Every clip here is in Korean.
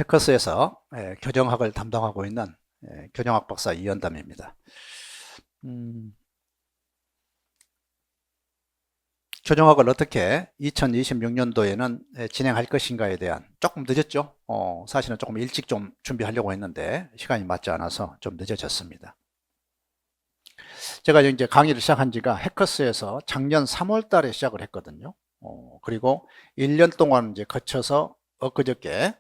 해커스에서 교정학을 담당하고 있는 교정학 박사 이현담입니다. 교정학을 어떻게 2026년도에는 진행할 것인가에 대한, 조금 늦었죠. 사실은 조금 일찍 좀 준비하려고 했는데 시간이 맞지 않아서 좀 늦어졌습니다. 제가 이제 강의를 시작한 지가 해커스에서 작년 3월 달에 시작을 했거든요. 그리고 1년 동안 이제 거쳐서 엊그저께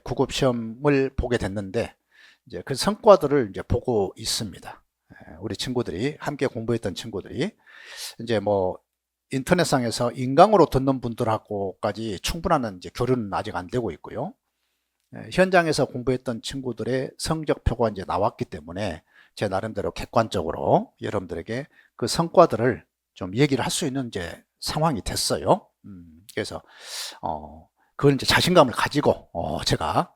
구급 시험을 보게 됐는데, 이제 그 성과들을 이제 보고 있습니다. 우리 친구들이, 함께 공부했던 친구들이 이제 뭐 인터넷상에서 인강으로 듣는 분들하고까지 충분한 이제 교류는 아직 안 되고 있고요. 현장에서 공부했던 친구들의 성적표가 이제 나왔기 때문에 제 나름대로 객관적으로 여러분들에게 그 성과들을 좀 얘기를 할 수 있는 이제 상황이 됐어요. 그래서 그걸 이제 자신감을 가지고 제가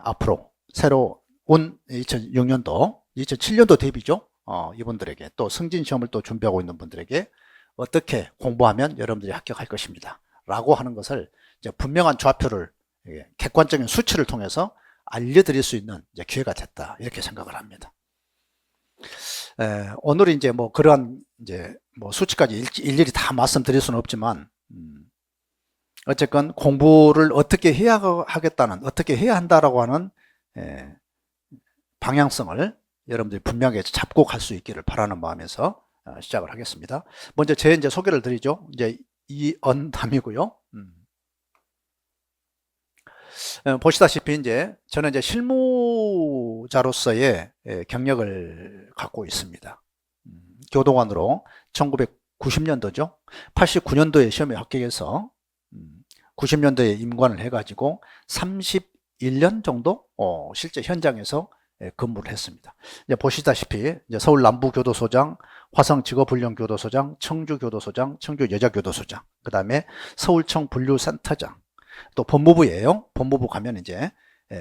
앞으로 새로 온 2006년도, 2007년도 대비죠. 이분들에게, 또 승진시험을 또 준비하고 있는 분들에게 어떻게 공부하면 여러분들이 합격할 것입니다 라고 하는 것을 이제 분명한 좌표를, 객관적인 수치를 통해서 알려드릴 수 있는 이제 기회가 됐다, 이렇게 생각을 합니다. 오늘은 이제 뭐 그러한 이제 뭐 수치까지 일일이 다 말씀드릴 수는 없지만, 어쨌건 공부를 어떻게 해야 하겠다는, 어떻게 해야 한다라고 하는 방향성을 여러분들이 분명하게 잡고 갈 수 있기를 바라는 마음에서 시작을 하겠습니다. 먼저 제 이제 소개를 드리죠. 이제 이언담이고요. 보시다시피 이제 저는 이제 실무자로서의 경력을 갖고 있습니다. 교도관으로 1990년도죠. 89년도에 시험에 합격해서 90년도에 임관을 해가지고 31년 정도 실제 현장에서 근무를 했습니다. 이제 보시다시피 이제 서울 남부교도소장, 화성직업훈련교도소장, 청주교도소장, 청주여자교도소장, 그 다음에 서울청 분류센터장, 또 법무부예요. 법무부 가면 이제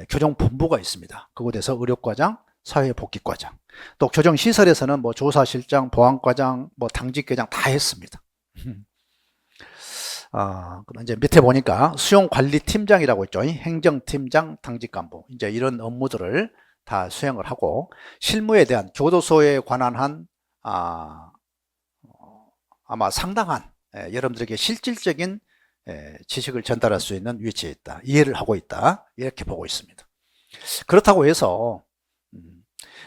교정본부가 있습니다. 그곳에서 의료과장, 사회복귀과장, 또 교정시설에서는 뭐 조사실장, 보안과장, 뭐 당직과장 다 했습니다. 그럼 이제 밑에 보니까 수용관리팀장이라고 있죠. 행정팀장, 당직간부, 이제 이런 업무들을 다 수행을 하고, 실무에 대한, 교도소에 관한 한 아마 상당한 여러분들에게 실질적인 지식을 전달할 수 있는 위치에 있다, 이해를 하고 있다, 이렇게 보고 있습니다. 그렇다고 해서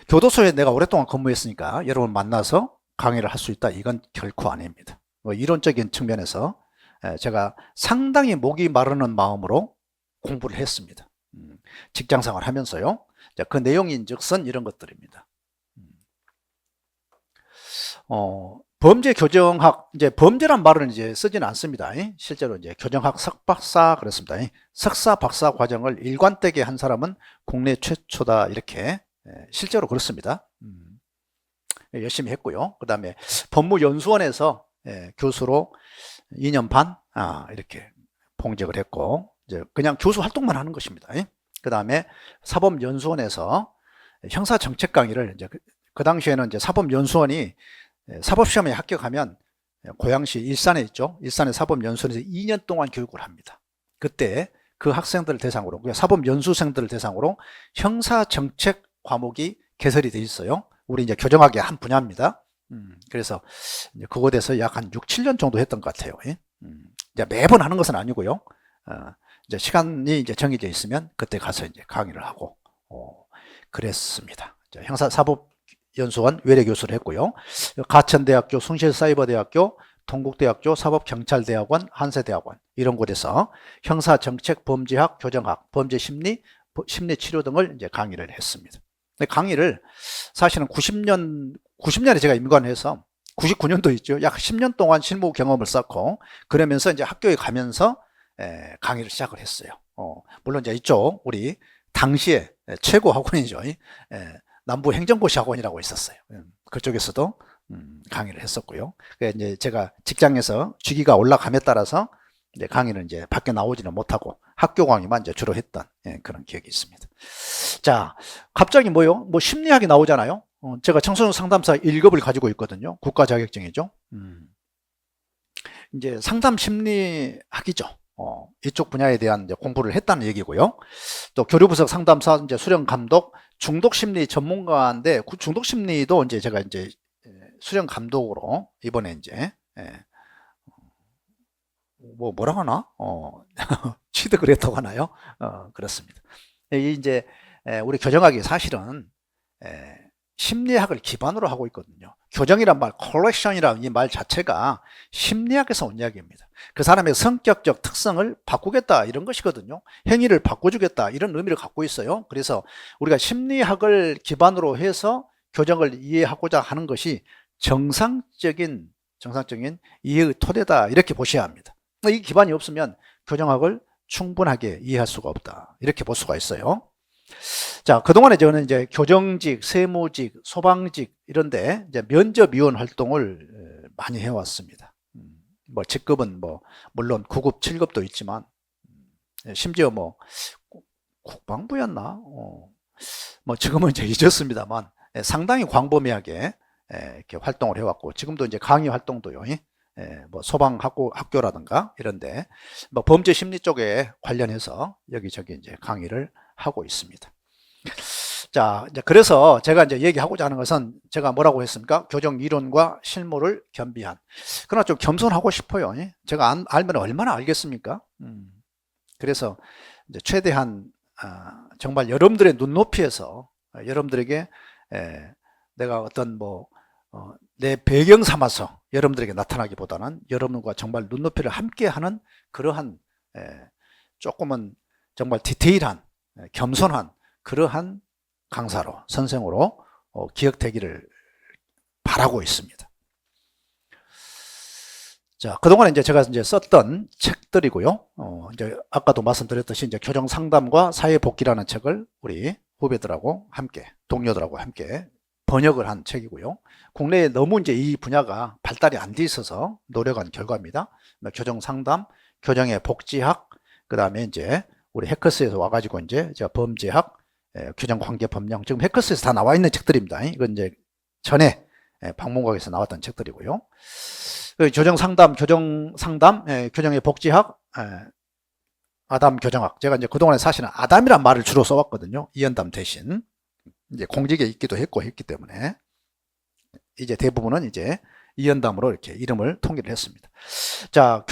교도소에 내가 오랫동안 근무했으니까 여러분 만나서 강의를 할 수 있다, 이건 결코 아닙니다. 뭐 이론적인 측면에서 제가 상당히 목이 마르는 마음으로 공부를 했습니다. 직장생활 하면서요. 그 내용인즉슨 이런 것들입니다. 범죄 교정학, 이제 범죄란 말은 이제 쓰지는 않습니다. 실제로 이제 교정학 석박사 그렇습니다. 석사 박사 과정을 일관되게 한 사람은 국내 최초다, 이렇게 실제로 그렇습니다. 열심히 했고요. 그 다음에 법무연수원에서 교수로 2년 반 이렇게 봉직을 했고, 이제 그냥 교수 활동만 하는 것입니다. 그 다음에 사법연수원에서 형사정책 강의를, 이제 그 당시에는 이제 사법연수원이 사법시험에 합격하면 고양시 일산에 있죠. 일산의 사법연수원에서 2년 동안 교육을 합니다. 그때 그 학생들을 대상으로, 사법연수생들을 대상으로 형사정책 과목이 개설이 되어 있어요. 우리 이제 교정학의 한 분야입니다. 그래서 이제 그곳에서 약 한 6, 7년 정도 했던 것 같아요. 이제 매번 하는 것은 아니고요. 이제 시간이 이제 정해져 있으면 그때 가서 이제 강의를 하고 그랬습니다. 형사사법연수원 외래교수를 했고요. 가천대학교, 숭실사이버대학교, 동국대학교, 사법경찰대학원, 한세대학원, 이런 곳에서 형사정책범죄학, 교정학, 범죄심리, 심리치료 등을 이제 강의를 했습니다. 강의를 사실은 90년에 제가 임관해서 99년도 있죠. 약 10년 동안 실무 경험을 쌓고, 그러면서 이제 학교에 가면서 강의를 시작을 했어요. 물론 이제 이쪽 우리 당시에 최고 학원이죠. 남부행정고시 학원이라고 있었어요. 그쪽에서도 강의를 했었고요. 이제 제가 직장에서 직위가 올라감에 따라서 이제 강의는 이제 밖에 나오지는 못하고 학교 강의만 이제 주로 했던 그런 기억이 있습니다. 자, 갑자기 뭐요? 뭐 심리학이 나오잖아요. 제가 청소년 상담사 1급을 가지고 있거든요. 국가 자격증이죠. 이제 상담 심리학이죠. 이쪽 분야에 대한 이제 공부를 했다는 얘기고요. 또 교류부석 상담사, 이제 수련 감독, 중독 심리 전문가인데 중독 심리도 이제 제가 이제 수련 감독으로 이번에 이제 뭐라고 하나? 취득을 했다고 하나요? 그렇습니다. 이 이제 우리 교정학이 사실은 심리학을 기반으로 하고 있거든요. 교정이란 말, 컬렉션이란 이 말 자체가 심리학에서 온 이야기입니다. 그 사람의 성격적 특성을 바꾸겠다 이런 것이거든요. 행위를 바꿔주겠다 이런 의미를 갖고 있어요. 그래서 우리가 심리학을 기반으로 해서 교정을 이해하고자 하는 것이 정상적인 이해의 토대다 이렇게 보셔야 합니다. 이 기반이 없으면 교정학을 충분하게 이해할 수가 없다 이렇게 볼 수가 있어요. 자, 그동안에 저는 이제 교정직, 세무직, 소방직 이런데 이제 면접위원 활동을 많이 해왔습니다. 뭐 직급은 뭐 물론 9급, 7급도 있지만 심지어 뭐 국방부였나? 뭐 지금은 이제 잊었습니다만 상당히 광범위하게 이렇게 활동을 해왔고 지금도 이제 강의 활동도요. 뭐 소방 학교라든가 이런데 뭐 범죄 심리 쪽에 관련해서 여기저기 이제 강의를 하고 있습니다. 자, 이제 그래서 제가 이제 얘기하고자 하는 것은 제가 뭐라고 했습니까? 교정 이론과 실무를 겸비한. 그러나 좀 겸손하고 싶어요. 제가 알면 얼마나 알겠습니까? 그래서 이제 최대한 정말 여러분들의 눈높이에서 여러분들에게 내가 어떤 내 배경 삼아서 여러분들에게 나타나기보다는 여러분과 정말 눈높이를 함께하는 그러한 조금은 정말 디테일한 겸손한 그러한 강사로 선생으로 기억되기를 바라고 있습니다. 자, 그동안 이제 제가 이제 썼던 책들이고요. 이제 아까도 말씀드렸듯이 이제 교정 상담과 사회 복귀라는 책을 우리 후배들하고 함께 동료들하고 함께 번역을 한 책이고요. 국내에 너무 이제 이 분야가 발달이 안 돼 있어서 노력한 결과입니다. 교정 상담, 교정의 복지학, 그 다음에 이제 우리 해커스에서 와가지고 이제 제가 범죄학, 규정관계법령, 지금 해커스에서 다 나와 있는 책들입니다. 이건 이제 전에 방문각에서 나왔던 책들이고요. 교정상담, 교정의 복지학, 아담 교정학. 제가 이제 그동안에 사실은 아담이란 말을 주로 써왔거든요. 이연담 대신. 이제 공직에 있기도 했기 때문에. 이제 대부분은 이제 이연담으로 이렇게 이름을 통일을 했습니다. 자,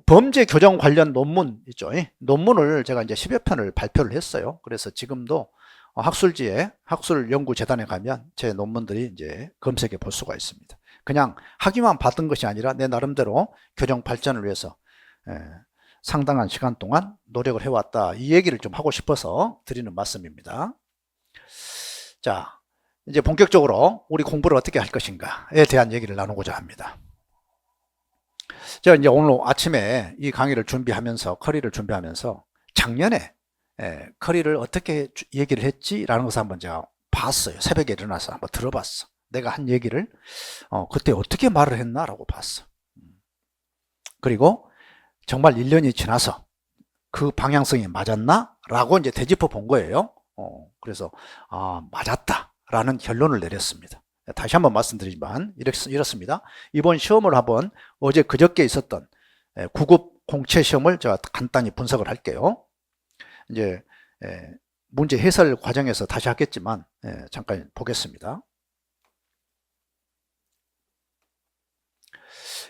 범죄 교정 관련 논문 있죠. 논문을 제가 이제 10여 편을 발표를 했어요. 그래서 지금도 학술지에 학술연구재단에 가면 제 논문들이 이제 검색해 볼 수가 있습니다. 그냥 학위만 받은 것이 아니라 내 나름대로 교정 발전을 위해서 상당한 시간 동안 노력을 해왔다. 이 얘기를 좀 하고 싶어서 드리는 말씀입니다. 자, 이제 본격적으로 우리 공부를 어떻게 할 것인가에 대한 얘기를 나누고자 합니다. 제가 이제 오늘 아침에 이 강의를 준비하면서 커리를 준비하면서 작년에 커리를 어떻게 얘기를 했지라는 것을 한번 제가 봤어요. 새벽에 일어나서 한번 들어봤어. 내가 한 얘기를 그때 어떻게 말을 했나라고 봤어. 그리고 정말 1년이 지나서 그 방향성이 맞았나? 라고 이제 되짚어 본 거예요. 그래서 맞았다 라는 결론을 내렸습니다. 다시 한번 말씀드리지만 이렇습니다. 이번 시험을 한번 어제 그저께 있었던 9급 공채 시험을 제가 간단히 분석을 할게요. 이제 문제 해설 과정에서 다시 하겠지만 잠깐 보겠습니다.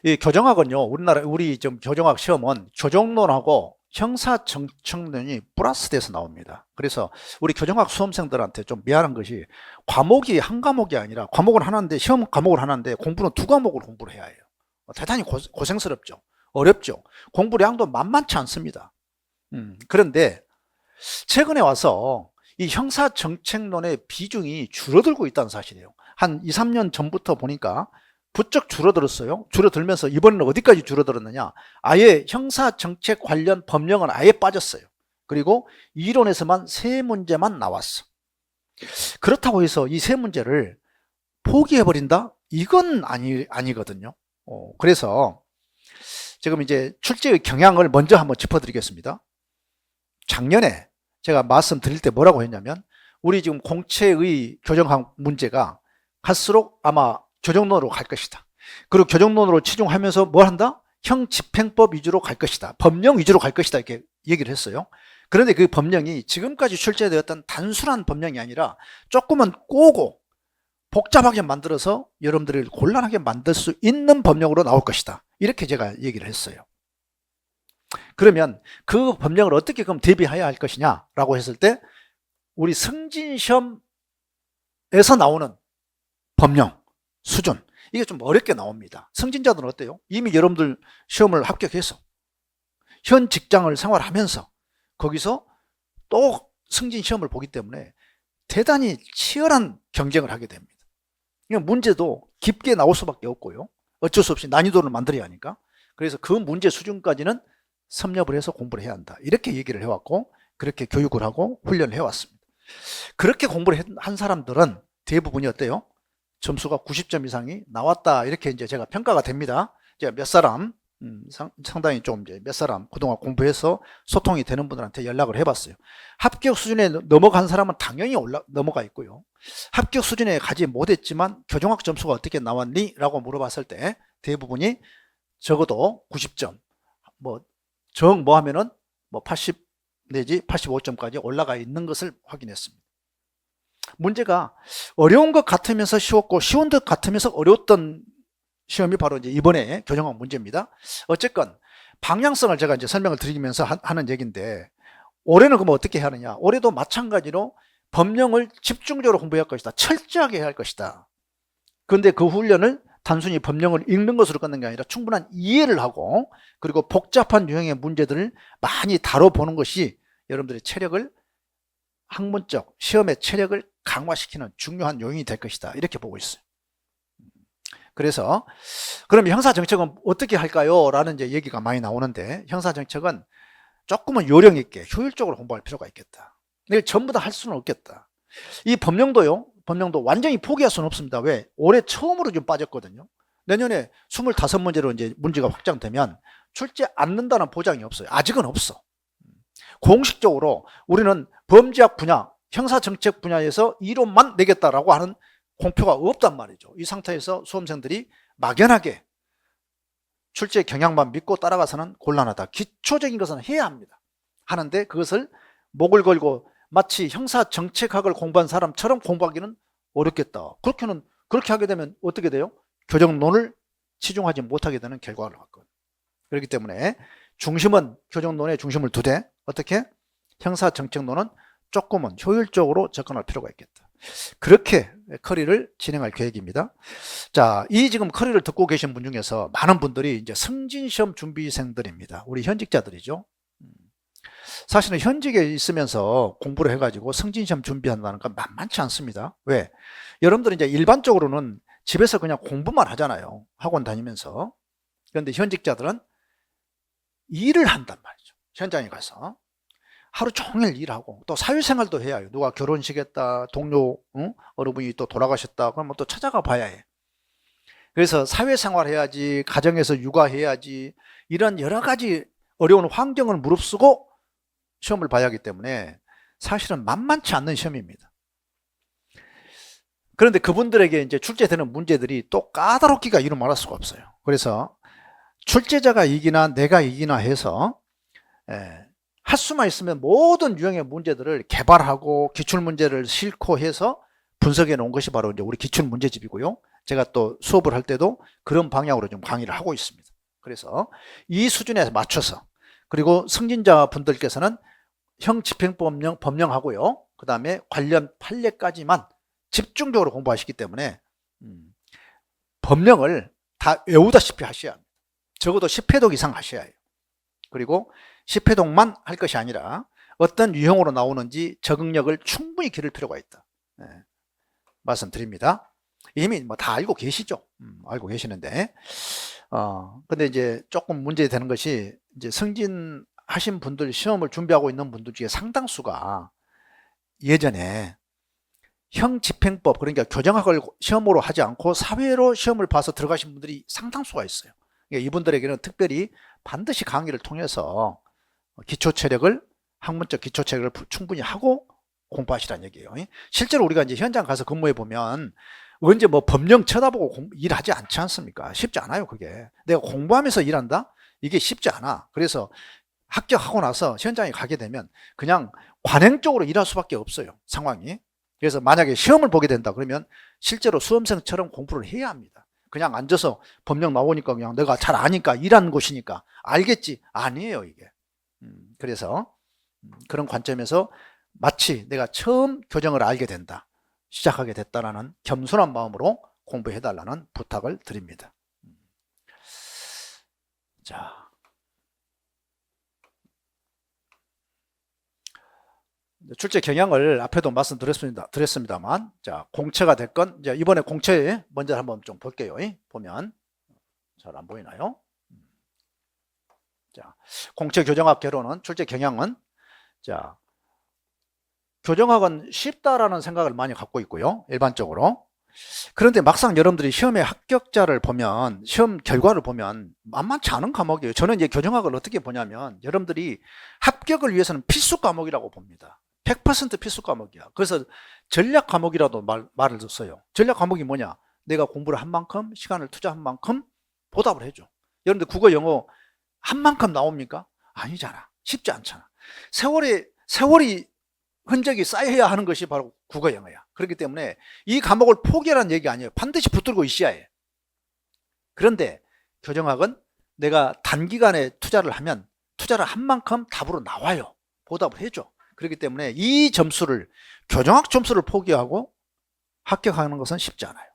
이 교정학은요, 우리 좀 교정학 시험은 교정론하고 형사정책론이 플러스돼서 나옵니다. 그래서 우리 교정학 수험생들한테 좀 미안한 것이 과목이 한 과목이 아니라 과목은 하나인데 시험 과목을 하나인데 공부는 두 과목을 공부를 해야 해요. 대단히 고생스럽죠. 어렵죠. 공부량도 만만치 않습니다. 그런데 최근에 와서 이 형사정책론의 비중이 줄어들고 있다는 사실이에요. 한 2, 3년 전부터 보니까 부쩍 줄어들었어요. 줄어들면서 이번에는 어디까지 줄어들었느냐? 아예 형사정책 관련 법령은 아예 빠졌어요. 그리고 이론에서만 3문제만 나왔어. 그렇다고 해서 이 3문제를 포기해버린다? 이건 아니거든요. 그래서 지금 이제 출제의 경향을 먼저 한번 짚어드리겠습니다. 작년에 제가 말씀드릴 때 뭐라고 했냐면 우리 지금 공채의 교정학 문제가 갈수록 아마 교정론으로 갈 것이다. 그리고 교정론으로 치중하면서 뭘 한다? 형 집행법 위주로 갈 것이다. 법령 위주로 갈 것이다. 이렇게 얘기를 했어요. 그런데 그 법령이 지금까지 출제되었던 단순한 법령이 아니라 조금은 꼬고 복잡하게 만들어서 여러분들을 곤란하게 만들 수 있는 법령으로 나올 것이다. 이렇게 제가 얘기를 했어요. 그러면 그 법령을 어떻게 그럼 대비해야 할 것이냐라고 했을 때 우리 승진시험에서 나오는 법령 수준, 이게 좀 어렵게 나옵니다. 승진자들은 어때요? 이미 여러분들 시험을 합격해서 현 직장을 생활하면서 거기서 또 승진시험을 보기 때문에 대단히 치열한 경쟁을 하게 됩니다. 문제도 깊게 나올 수밖에 없고요. 어쩔 수 없이 난이도를 만들어야 하니까. 그래서 그 문제 수준까지는 섭렵을 해서 공부를 해야 한다. 이렇게 얘기를 해왔고 그렇게 교육을 하고 훈련을 해왔습니다. 그렇게 공부를 한 사람들은 대부분이 어때요? 점수가 90점 이상이 나왔다. 이렇게 이제 제가 평가가 됩니다. 제가 몇 사람, 상당히 좀 이제 몇 사람 그동안 공부해서 소통이 되는 분들한테 연락을 해봤어요. 합격 수준에 넘어간 사람은 당연히 넘어가 있고요. 합격 수준에 가지 못했지만 교정학 점수가 어떻게 나왔니? 라고 물어봤을 때 대부분이 적어도 90점, 뭐 하면은 80 내지 85점까지 올라가 있는 것을 확인했습니다. 문제가 어려운 것 같으면서 쉬웠고 쉬운 것 같으면서 어려웠던 시험이 바로 이제 이번에 교정학 문제입니다. 어쨌건 방향성을 제가 이제 설명을 드리면서 하는 얘기인데, 올해는 그럼 어떻게 해야 하느냐? 올해도 마찬가지로 법령을 집중적으로 공부해야 할 것이다. 철저하게 해야 할 것이다. 그런데 그 훈련을 단순히 법령을 읽는 것으로 끝는 게 아니라 충분한 이해를 하고 그리고 복잡한 유형의 문제들을 많이 다뤄보는 것이 여러분들의 체력을, 학문적 시험의 체력을 강화시키는 중요한 요인이 될 것이다. 이렇게 보고 있어요. 그래서 그럼 형사정책은 어떻게 할까요? 라는 이제 얘기가 많이 나오는데, 형사정책은 조금은 요령 있게 효율적으로 공부할 필요가 있겠다. 이걸 전부 다 할 수는 없겠다. 이 법령도 완전히 포기할 수는 없습니다. 왜? 올해 처음으로 좀 빠졌거든요. 내년에 25문제로 이제 문제가 확장되면 출제 않는다는 보장이 없어요. 아직은 없어. 공식적으로 우리는 범죄학 분야, 형사정책 분야에서 이론만 내겠다라고 하는 공표가 없단 말이죠. 이 상태에서 수험생들이 막연하게 출제 경향만 믿고 따라가서는 곤란하다. 기초적인 것은 해야 합니다. 하는데 그것을 목을 걸고 마치 형사정책학을 공부한 사람처럼 공부하기는 어렵겠다. 그렇게 하게 되면 어떻게 돼요? 교정론을 치중하지 못하게 되는 결과를 갖거든요. 그렇기 때문에 교정론의 중심을 두되 어떻게? 형사정책론은 조금은 효율적으로 접근할 필요가 있겠다. 그렇게 커리를 진행할 계획입니다. 자, 이 지금 커리를 듣고 계신 분 중에서 많은 분들이 이제 승진시험 준비생들입니다. 우리 현직자들이죠. 사실은 현직에 있으면서 공부를 해가지고 승진시험 준비한다는 건 만만치 않습니다. 왜? 여러분들은 이제 일반적으로는 집에서 그냥 공부만 하잖아요. 학원 다니면서. 그런데 현직자들은 일을 한단 말이죠. 현장에 가서. 하루 종일 일하고 또 사회생활도 해야 해요. 누가 결혼식 했다, 동료 어느 분이 또 돌아가셨다, 그러면 또 찾아가 봐야 해. 그래서 사회생활 해야지, 가정에서 육아해야지, 이런 여러 가지 어려운 환경을 무릅쓰고 시험을 봐야 하기 때문에 사실은 만만치 않는 시험입니다. 그런데 그분들에게 이제 출제되는 문제들이 또 까다롭기가 이루 말할 수가 없어요. 그래서 출제자가 이기나 내가 이기나 해서 할 수만 있으면 모든 유형의 문제들을 개발하고 기출문제를 싣고 해서 분석해 놓은 것이 바로 이제 우리 기출문제집이고요. 제가 또 수업을 할 때도 그런 방향으로 좀 강의를 하고 있습니다. 그래서 이 수준에 맞춰서, 그리고 승진자 분들께서는 형집행법령 법령하고요, 그 다음에 관련 판례까지만 집중적으로 공부하시기 때문에 법령을 다 외우다시피 하셔야 합니다. 적어도 10회독 이상 하셔야 해요. 그리고 10회독만 할 것이 아니라 어떤 유형으로 나오는지 적응력을 충분히 기를 필요가 있다. 말씀드립니다. 이미 뭐 다 알고 계시죠? 알고 계시는데, 근데 이제 조금 문제되는 것이, 이제 승진하신 분들, 시험을 준비하고 있는 분들 중에 상당수가 예전에 형집행법, 그러니까 교정학을 시험으로 하지 않고 사회로 시험을 봐서 들어가신 분들이 상당수가 있어요. 그러니까 이분들에게는 특별히 반드시 강의를 통해서 기초체력을, 학문적 기초체력을 충분히 하고 공부하시라는 얘기예요. 실제로 우리가 이제 현장 가서 근무해 보면 언제 뭐 법령 쳐다보고 일하지 않지 않습니까? 쉽지 않아요, 그게. 내가 공부하면서 일한다? 이게 쉽지 않아. 그래서 합격하고 나서 현장에 가게 되면 그냥 관행적으로 일할 수밖에 없어요, 상황이. 그래서 만약에 시험을 보게 된다 그러면 실제로 수험생처럼 공부를 해야 합니다. 그냥 앉아서 법령 나오니까 그냥 내가 잘 아니까 일하는 곳이니까 알겠지. 아니에요, 이게. 그래서 그런 관점에서 마치 내가 처음 교정을 알게 된다, 시작하게 됐다라는 겸손한 마음으로 공부해달라는 부탁을 드립니다. 자, 출제 경향을 앞에도 드렸습니다만, 자, 공채가 됐건, 이제 이번에 공채 먼저 한번 좀 볼게요. 보면 잘 안 보이나요? 자, 공채 교정학 개론은 출제 경향은, 자, 교정학은 쉽다라는 생각을 많이 갖고 있고요, 일반적으로. 그런데 막상 여러분들이 시험의 합격자를 보면, 시험 결과를 보면 만만치 않은 과목이에요. 저는 이제 교정학을 어떻게 보냐면, 여러분들이 합격을 위해서는 필수 과목이라고 봅니다. 100% 필수 과목이야. 그래서 전략 과목이라도 말을 썼어요. 전략 과목이 뭐냐? 내가 공부를 한 만큼, 시간을 투자한 만큼 보답을 해줘. 여러분들 국어, 영어 한 만큼 나옵니까? 아니잖아. 쉽지 않잖아. 세월이 흔적이 쌓여야 하는 것이 바로 국어, 영어야. 그렇기 때문에 이 과목을 포기하라는 얘기 아니에요. 반드시 붙들고 있어야 해. 그런데 교정학은 내가 단기간에 투자를 하면 투자를 한 만큼 답으로 나와요. 보답을 해줘. 그렇기 때문에 이 점수를, 교정학 점수를 포기하고 합격하는 것은 쉽지 않아요.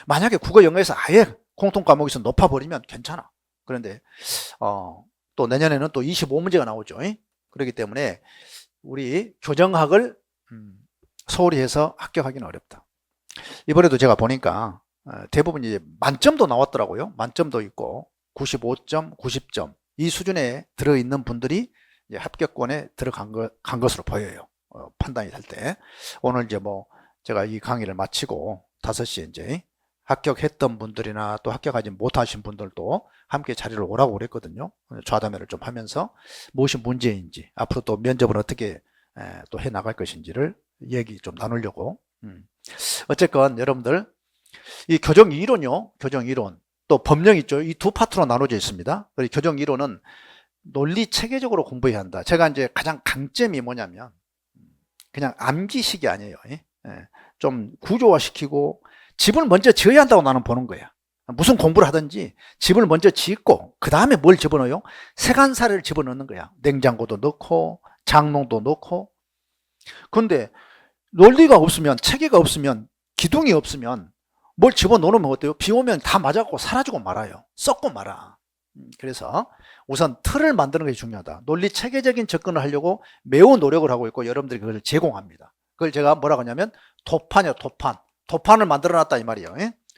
만약에 국어, 영어에서 아예 공통 과목에서 높아버리면 괜찮아. 그런데 또 내년에는 또 25문제가 나오죠. 그렇기 때문에 우리 교정학을 소홀히 해서 합격하기는 어렵다. 이번에도 제가 보니까 대부분 이제 만점도 나왔더라고요. 만점도 있고 95점, 90점 이 수준에 들어있는 분들이 이제 합격권에 들어간 것으로 보여요. 판단이 될 때. 오늘 이제 뭐 제가 이 강의를 마치고 5시에 이제 합격했던 분들이나 또 합격하지 못하신 분들도 함께 자리를 오라고 그랬거든요. 좌담회를 좀 하면서 무엇이 문제인지, 앞으로 또 면접을 어떻게 또 해 나갈 것인지를 얘기 좀 나누려고. 어쨌건 여러분들 이 교정 이론요, 교정 이론 또 법령 있죠. 이 두 파트로 나눠져 있습니다. 그리고 교정 이론은 논리 체계적으로 공부해야 한다. 제가 이제 가장 강점이 뭐냐면 그냥 암기식이 아니에요. 좀 구조화시키고 집을 먼저 지어야 한다고 나는 보는 거야. 무슨 공부를 하든지 집을 먼저 짓고 그 다음에 뭘 집어넣어요? 세간사를 집어넣는 거야. 냉장고도 넣고 장롱도 넣고. 근데 논리가 없으면, 체계가 없으면, 기둥이 없으면 뭘 집어넣으면 어때요? 비 오면 다 맞아갖고 사라지고 말아요. 썩고 말아. 그래서 우선 틀을 만드는 것이 중요하다. 논리 체계적인 접근을 하려고 매우 노력을 하고 있고 여러분들이 그걸 제공합니다. 그걸 제가 뭐라고 하냐면 도판이요, 도판. 도판을 만들어 놨다 이 말이에요.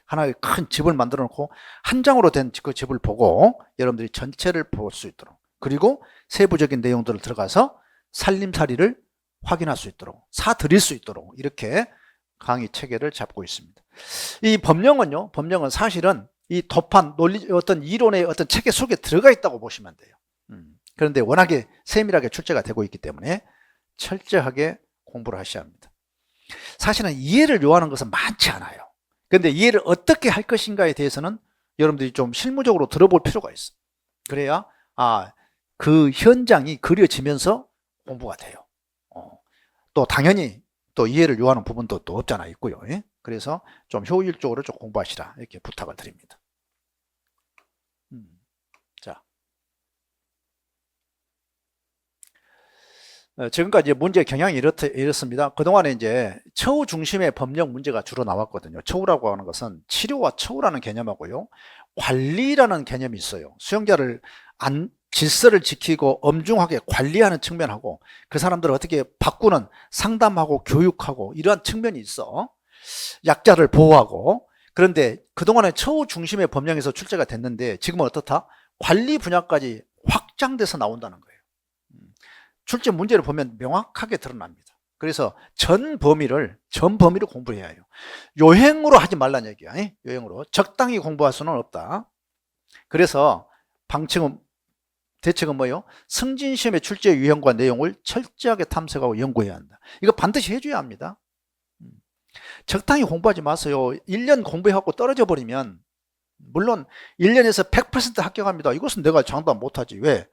하나의 큰 집을 만들어 놓고 한 장으로 된 그 집을 보고 여러분들이 전체를 볼 수 있도록, 그리고 세부적인 내용들을 들어가서 살림살이를 확인할 수 있도록, 사드릴 수 있도록 이렇게 강의 체계를 잡고 있습니다. 이 법령은요, 법령은 사실은 이 도판, 논리, 어떤 이론의 어떤 체계 속에 들어가 있다고 보시면 돼요. 그런데 워낙에 세밀하게 출제가 되고 있기 때문에 철저하게 공부를 하셔야 합니다. 사실은 이해를 요하는 것은 많지 않아요. 그런데 이해를 어떻게 할 것인가에 대해서는 여러분들이 좀 실무적으로 들어볼 필요가 있어요. 그래야 그 현장이 그려지면서 공부가 돼요. 또 당연히 또 이해를 요하는 부분도 또 없잖아 있고요. 그래서 좀 효율적으로 좀 공부하시라 이렇게 부탁을 드립니다. 자, 지금까지 문제 경향이 이렇습니다. 그동안에 이제 처우 중심의 법령 문제가 주로 나왔거든요. 처우라고 하는 것은 치료와 처우라는 개념하고요, 관리라는 개념이 있어요. 수용자를 질서를 지키고 엄중하게 관리하는 측면하고 그 사람들을 어떻게 바꾸는, 상담하고 교육하고 이러한 측면이 있어. 약자를 보호하고. 그런데 그동안에 처우 중심의 법령에서 출제가 됐는데 지금은 어떻다? 관리 분야까지 확장돼서 나온다는 거예요. 출제 문제를 보면 명확하게 드러납니다. 그래서 전 범위를 공부해야 해요. 요행으로 하지 말란 얘기야. 요행으로 적당히 공부할 수는 없다. 그래서 대책은 뭐예요? 승진시험의 출제 유형과 내용을 철저하게 탐색하고 연구해야 한다. 이거 반드시 해줘야 합니다. 적당히 공부하지 마세요. 1년 공부해갖고 떨어져 버리면 물론 1년에서 100% 합격합니다. 이것은 내가 장담 못하지. 왜?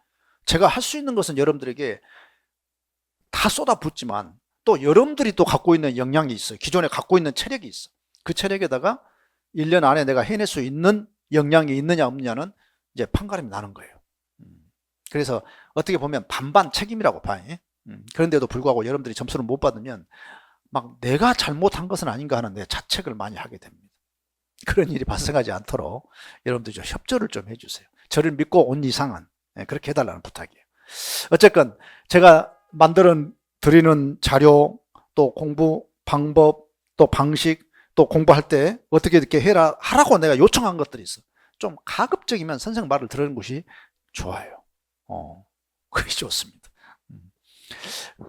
제가 할 수 있는 것은 여러분들에게 다 쏟아붓지만 또 여러분들이 또 갖고 있는 역량이 있어요. 기존에 갖고 있는 체력이 있어. 그 체력에다가 1년 안에 내가 해낼 수 있는 역량이 있느냐 없느냐는 이제 판가름이 나는 거예요. 그래서 어떻게 보면 반반 책임이라고 봐요. 그런데도 불구하고 여러분들이 점수를 못 받으면 막 내가 잘못한 것은 아닌가 하는 내 자책을 많이 하게 됩니다. 그런 일이 발생하지 않도록 여러분들이 좀 협조를 좀 해주세요. 저를 믿고 온 이상은 그렇게 해달라는 부탁이에요. 어쨌건 제가 만들어 드리는 자료, 또 공부 방법, 또 방식, 또 공부할 때 어떻게 이렇게 해라 하라고 내가 요청한 것들이 있어. 좀 가급적이면 선생 말을 들으는 것이 좋아요. 그게 좋습니다.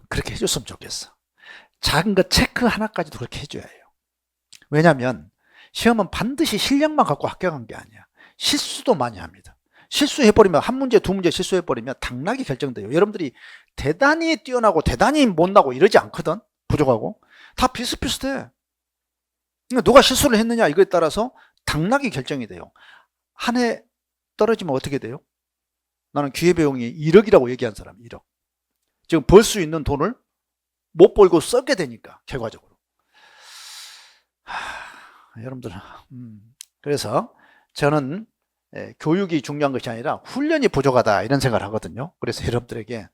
그렇게 해줬으면 좋겠어. 작은 것 체크 하나까지도 그렇게 해줘야 해요. 왜냐하면 시험은 반드시 실력만 갖고 합격한 게 아니야. 실수도 많이 합니다. 실수해버리면 한 문제 두 문제 실수해버리면 당락이 결정돼요. 여러분들이 대단히 뛰어나고 대단히 못나고 이러지 않거든. 부족하고 다 비슷비슷해. 누가 실수를 했느냐 이거에 따라서 당락이 결정이 돼요. 한 해 떨어지면 어떻게 돼요? 나는 기회비용이 1억이라고 얘기한 사람 1억. 지금 벌 수 있는 돈을 못 벌고 쓰게 되니까 결과적으로. 여러분들 그래서 저는 교육이 중요한 것이 아니라 훈련이 부족하다 이런 생각을 하거든요. 그래서 여러분들에게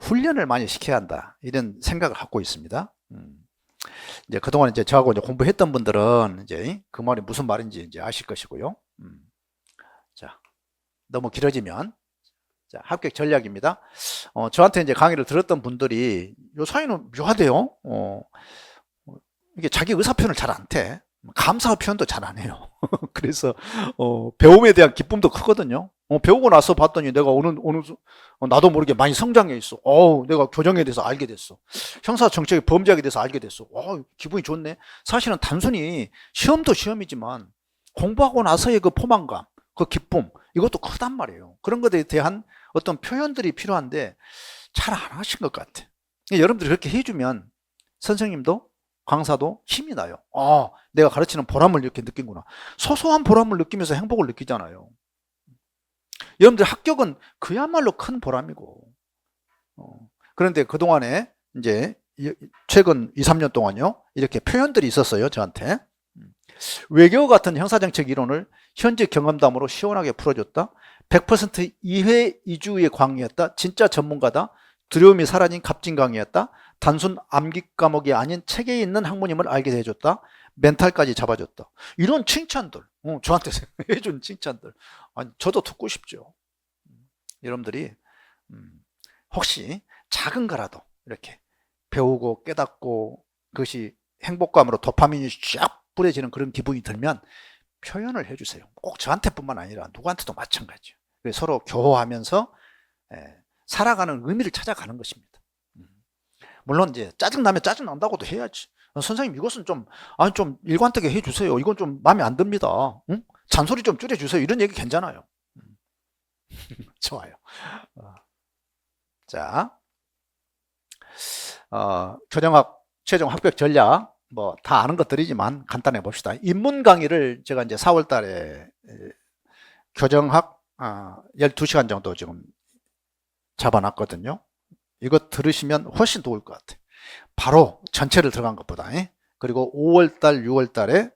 훈련을 많이 시켜야 한다 이런 생각을 갖고 있습니다. 이제 그동안 이제 저하고 이제 공부했던 분들은 이제 그 말이 무슨 말인지 이제 아실 것이고요. 자, 너무 길어지면 자, 합격 전략입니다. 저한테 이제 강의를 들었던 분들이 요 사이는 묘하대요. 이게 자기 의사 표현을 잘 안 해. 감사 표현도 잘 안 해요. 그래서 배움에 대한 기쁨도 크거든요. 배우고 나서 봤더니 내가 나도 모르게 많이 성장해 있어. 내가 교정에 대해서 알게 됐어. 형사 정책의 범죄학에 대해서 알게 됐어. 기분이 좋네. 사실은 단순히 시험도 시험이지만 공부하고 나서의 그 포만감, 그 기쁨 이것도 크단 말이에요. 그런 것에 대한 어떤 표현들이 필요한데 잘 안 하신 것 같아. 여러분들이 그렇게 해주면 선생님도 강사도 힘이 나요. 내가 가르치는 보람을 이렇게 느낀구나. 소소한 보람을 느끼면서 행복을 느끼잖아요. 여러분들 합격은 그야말로 큰 보람이고. 그런데 그동안에 이제 최근 2, 3년 동안요. 이렇게 표현들이 있었어요. 저한테. 외교 같은 형사정책 이론을 현재 경험담으로 시원하게 풀어줬다. 100% 2회 2주의 강의였다. 진짜 전문가다. 두려움이 사라진 값진 강의였다. 단순 암기 과목이 아닌 책에 있는 학문임을 알게 해줬다. 멘탈까지 잡아줬다. 이런 칭찬들, 저한테 해준 칭찬들, 저도 듣고 싶죠. 여러분들이 혹시 작은 거라도 이렇게 배우고 깨닫고 그것이 행복감으로 도파민이 쫙 뿌려지는 그런 기분이 들면 표현을 해주세요. 꼭 저한테뿐만 아니라 누구한테도 마찬가지예요. 서로 교호하면서 살아가는 의미를 찾아가는 것입니다. 물론 이제 짜증나면 짜증난다고도 해야지. 선생님 이것은 좀 일관되게 해주세요. 이건 좀 마음에 안 듭니다. 응? 잔소리 좀 줄여주세요. 이런 얘기 괜찮아요. 좋아요. 자, 교정학 최종 합격 전략 뭐 다 아는 것들이지만 간단해 봅시다. 입문 강의를 제가 이제 4월 달에 교정학 12시간 정도 지금 잡아놨거든요. 이거 들으시면 훨씬 좋을 것 같아요. 바로 전체를 들어간 것보다. 그리고 5월달, 6월달에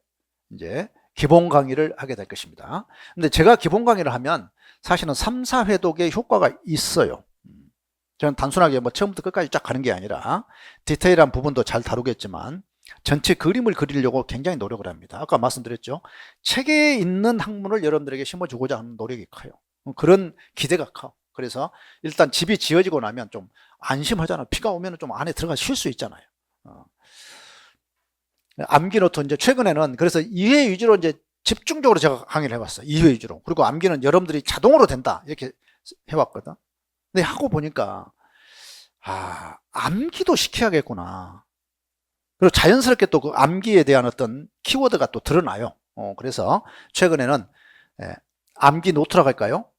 이제 기본 강의를 하게 될 것입니다. 근데 제가 기본 강의를 하면 사실은 3, 4회독의 효과가 있어요. 저는 단순하게 뭐 처음부터 끝까지 쫙 가는 게 아니라 디테일한 부분도 잘 다루겠지만 전체 그림을 그리려고 굉장히 노력을 합니다. 아까 말씀드렸죠. 책에 있는 학문을 여러분들에게 심어주고자 하는 노력이 커요. 그런 기대가 커. 그래서 일단 집이 지어지고 나면 좀 안심하잖아. 비가 오면 좀 안에 들어가 쉴 수 있잖아요. 암기 노트 이제 최근에는 그래서 2회 위주로 이제 집중적으로 제가 강의를 해봤어요. 2회 위주로. 그리고 암기는 여러분들이 자동으로 된다. 이렇게 해왔거든. 근데 하고 보니까, 암기도 시켜야겠구나. 그리고 자연스럽게 또 그 암기에 대한 어떤 키워드가 또 드러나요. 그래서 최근에는 암기 노트라고 할까요?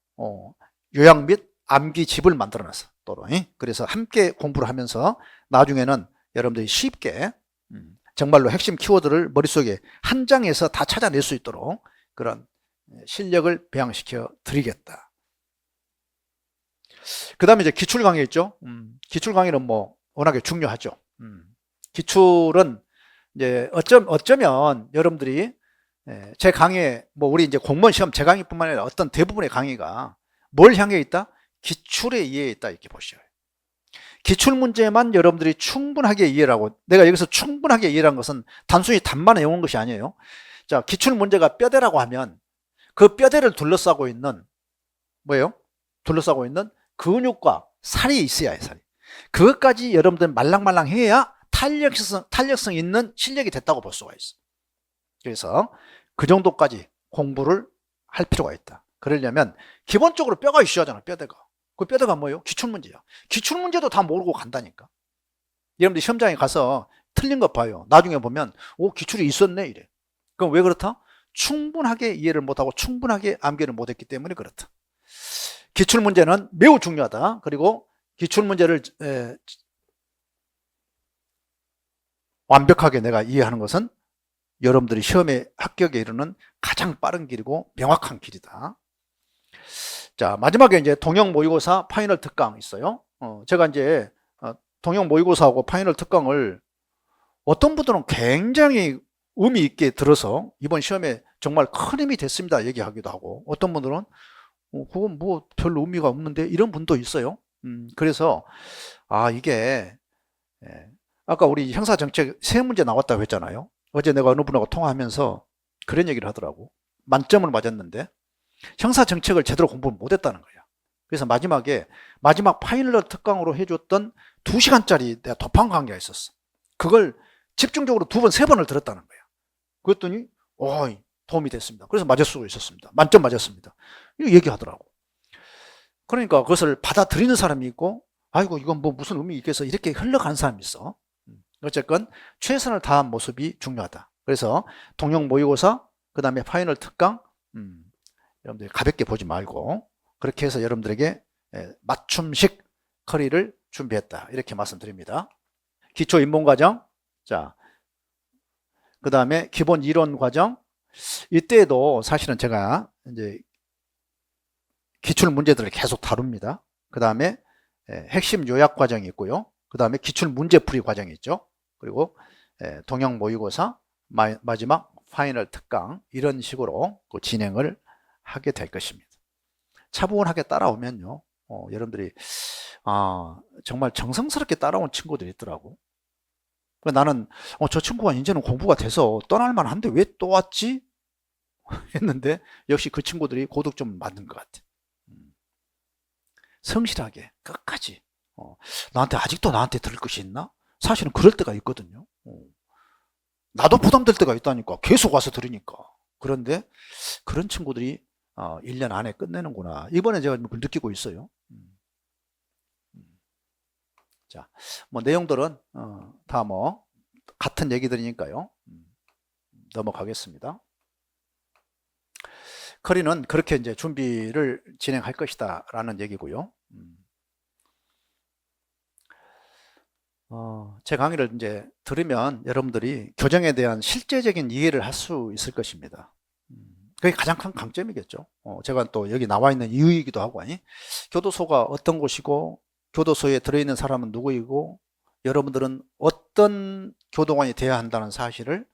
요약 및 암기 집을 만들어 놨어. 또로. 그래서 함께 공부를 하면서 나중에는 여러분들이 쉽게 정말로 핵심 키워드를 머릿속에 한 장에서 다 찾아낼 수 있도록 그런 실력을 배양시켜 드리겠다. 그 다음에 이제 기출 강의 있죠. 기출 강의는 뭐 워낙에 중요하죠. 기출은 이제 어쩌면 여러분들이 제 강의, 뭐 우리 이제 공무원 시험 제 강의뿐만 아니라 어떤 대부분의 강의가 뭘 향해 있다? 기출에 의해 있다, 이렇게 보셔요. 기출 문제만 여러분들이 충분하게 이해를 하고, 내가 여기서 충분하게 이해를 한 것은 단순히 답만 외우는 것이 아니에요. 자, 기출 문제가 뼈대라고 하면 그 뼈대를 둘러싸고 있는 뭐예요? 둘러싸고 있는 근육과 살이 있어야 해, 살이. 그것까지 여러분들 말랑말랑 해야 탄력성 있는 실력이 됐다고 볼 수가 있어. 그래서 그 정도까지 공부를 할 필요가 있다. 그러려면 기본적으로 뼈가 이슈하잖아, 뼈대가. 그 뼈대가 뭐예요? 기출문제야. 기출문제도 다 모르고 간다니까. 여러분들 시험장에 가서 틀린 거 봐요. 나중에 보면 기출이 있었네, 이래. 그럼 왜 그렇다? 충분하게 이해를 못하고 충분하게 암기를 못했기 때문에 그렇다. 기출문제는 매우 중요하다. 그리고 기출문제를 완벽하게 내가 이해하는 것은 여러분들이 시험에 합격에 이르는 가장 빠른 길이고 명확한 길이다. 자, 마지막에 이제 동형 모의고사 파이널 특강 있어요. 제가 이제 동형 모의고사하고 파이널 특강을 어떤 분들은 굉장히 의미 있게 들어서 이번 시험에 정말 큰 힘이 됐습니다 얘기하기도 하고, 어떤 분들은 그건 뭐 별 의미가 없는데, 이런 분도 있어요. 그래서 이게 아까 우리 형사정책 세 문제 나왔다고 했잖아요. 어제 내가 어느 분하고 통화하면서 그런 얘기를 하더라고. 만점을 맞았는데 형사정책을 제대로 공부를 못했다는 거야. 그래서 마지막 파이널 특강으로 해줬던 2시간짜리 내가 도판 강의가 있었어. 그걸 집중적으로 2번, 3번을 들었다는 거야. 그랬더니 도움이 됐습니다. 그래서 맞을 수 있었습니다. 만점 맞았습니다. 이거 얘기하더라고. 그러니까 그것을 받아들이는 사람이 있고, 아이고 이건 뭐 무슨 의미 있겠어, 이렇게 흘러가는 사람이 있어. 어쨌건 최선을 다한 모습이 중요하다. 그래서 동형 모의고사, 그 다음에 파이널 특강, 여러분들이 가볍게 보지 말고 그렇게 해서 여러분들에게 맞춤식 커리를 준비했다, 이렇게 말씀드립니다. 기초 입문 과정, 자, 그 다음에 기본 이론 과정. 이때에도 사실은 제가 이제 기출 문제들을 계속 다룹니다. 그 다음에 핵심 요약 과정이 있고요. 그 다음에 기출 문제풀이 과정이 있죠. 그리고 동형 모의고사, 마지막 파이널 특강, 이런 식으로 진행을 하게 될 것입니다. 차분하게 따라오면요, 여러분들이 정말 정성스럽게 따라온 친구들이 있더라고. 나는 저 친구가 이제는 공부가 돼서 떠날만 한데 왜 또 왔지? 했는데 역시 그 친구들이 고득점을 맞는 것 같아. 성실하게 끝까지. 아직도 나한테 들을 것이 있나? 사실은 그럴 때가 있거든요. 나도 부담될 때가 있다니까. 계속 와서 들으니까. 그런데 그런 친구들이 1년 안에 끝내는구나. 이번에 제가 그걸 느끼고 있어요. 자, 뭐 내용들은 다 뭐 같은 얘기들이니까요. 넘어가겠습니다. 커리는 그렇게 이제 준비를 진행할 것이다 라는 얘기고요. 제 강의를 이제 들으면 여러분들이 교정에 대한 실제적인 이해를 할 수 있을 것입니다. 그게 가장 큰 강점이겠죠. 제가 또 여기 나와 있는 이유이기도 하고, 교도소가 어떤 곳이고 교도소에 들어있는 사람은 누구이고 여러분들은 어떤 교도관이 되어야 한다는 사실을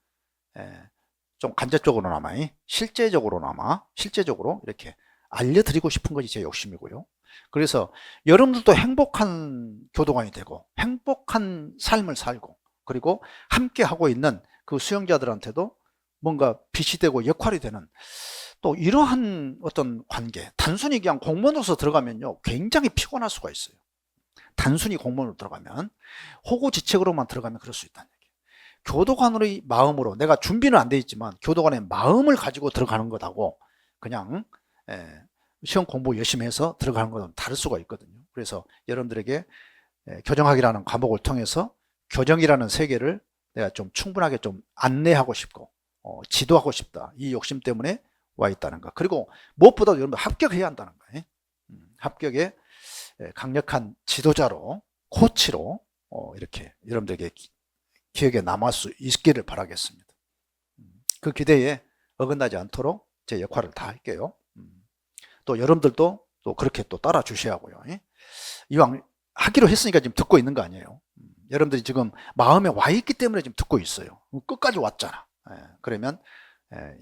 좀 간접적으로나마 실제적으로 이렇게 알려드리고 싶은 것이 제 욕심이고요. 그래서 여러분들도 행복한 교도관이 되고 행복한 삶을 살고, 그리고 함께 하고 있는 그 수용자들한테도 뭔가 빛이 되고 역할이 되는 또 이러한 어떤 관계. 단순히 그냥 공무원으로서 들어가면요 굉장히 피곤할 수가 있어요. 단순히 공무원으로 들어가면, 호구지책으로만 들어가면 그럴 수 있다는 얘기예요. 교도관의 마음으로, 내가 준비는 안 돼 있지만 교도관의 마음을 가지고 들어가는 것하고 그냥 시험 공부 열심히 해서 들어가는 것은 다를 수가 있거든요. 그래서 여러분들에게 교정학이라는 과목을 통해서 교정이라는 세계를 내가 좀 충분하게 좀 안내하고 싶고 지도하고 싶다, 이 욕심 때문에 와 있다는 것. 그리고 무엇보다 여러분들 합격해야 한다는 거예요. 합격에 강력한 지도자로, 코치로 이렇게 여러분들에게 기억에 남을 수 있기를 바라겠습니다. 그 기대에 어긋나지 않도록 제 역할을 다 할게요. 또 여러분들도 또 그렇게 또 따라 주셔야 하고요. 이왕 하기로 했으니까 지금 듣고 있는 거 아니에요. 여러분들이 지금 마음에 와 있기 때문에 지금 듣고 있어요. 끝까지 왔잖아. 그러면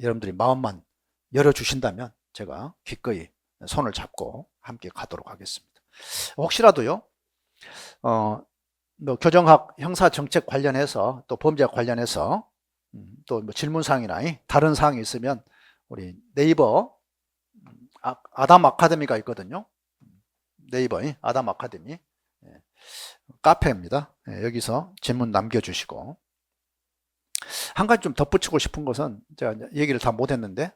여러분들이 마음만 열어주신다면 제가 기꺼이 손을 잡고 함께 가도록 하겠습니다. 혹시라도요, 뭐 교정학 형사정책 관련해서 또 범죄학 관련해서 또 뭐 질문사항이나 다른 사항이 있으면 우리 네이버 아담 아카데미가 있거든요. 네이버 아담 아카데미 카페입니다. 여기서 질문 남겨주시고, 한 가지 좀 덧붙이고 싶은 것은 제가 얘기를 다 못했는데,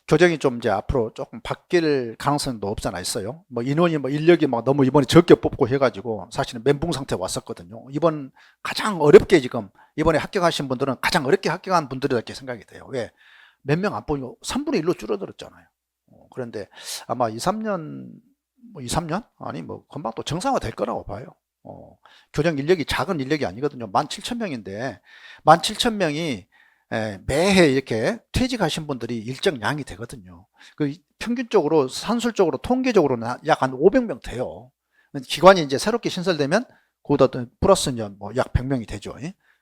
교정이 좀 이제 앞으로 조금 바뀔 가능성도 없잖아 있어요. 뭐 인원이 뭐 인력이 막 너무 이번에 적게 뽑고 해가지고 사실은 멘붕 상태에 왔었거든요. 이번 가장 어렵게 지금 이번에 합격하신 분들은 가장 어렵게 합격한 분들이렇게 생각이 돼요. 왜? 몇 명 안 뽑고 3분의 1로 줄어들었잖아요. 그런데 아마 2, 3년 뭐 2, 3년? 아니 뭐 금방 또 정상화 될 거라고 봐요. 교정 인력이 작은 인력이 아니거든요. 17,000명인데 17,000명이 매해 이렇게 퇴직하신 분들이 일정량이 되거든요. 그 평균적으로 산술적으로 통계적으로는 약 한 500명 돼요. 기관이 이제 새롭게 신설되면 그보다 플러스 이제 뭐 약 100명이 되죠.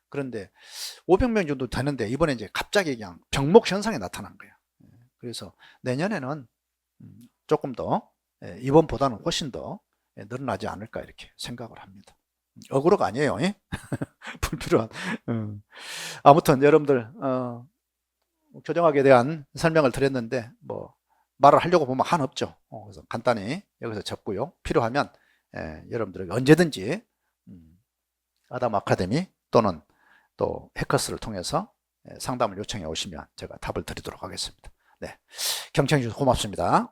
그런데 500명 정도 되는데 이번에 이제 갑자기 그냥 병목 현상이 나타난 거예요. 그래서 내년에는 조금 더 이번보다는 훨씬 더 늘어나지 않을까 이렇게 생각을 합니다. 억울하가 아니에요. 불필요한. 아무튼 여러분들 교정학에 대한 설명을 드렸는데 뭐 말을 하려고 보면 한없죠. 그래서 간단히 여기서 접고요. 필요하면 여러분들에게 언제든지 아담 아카데미 또는 또 해커스를 통해서 상담을 요청해 오시면 제가 답을 드리도록 하겠습니다. 네, 경청해 주셔서 고맙습니다.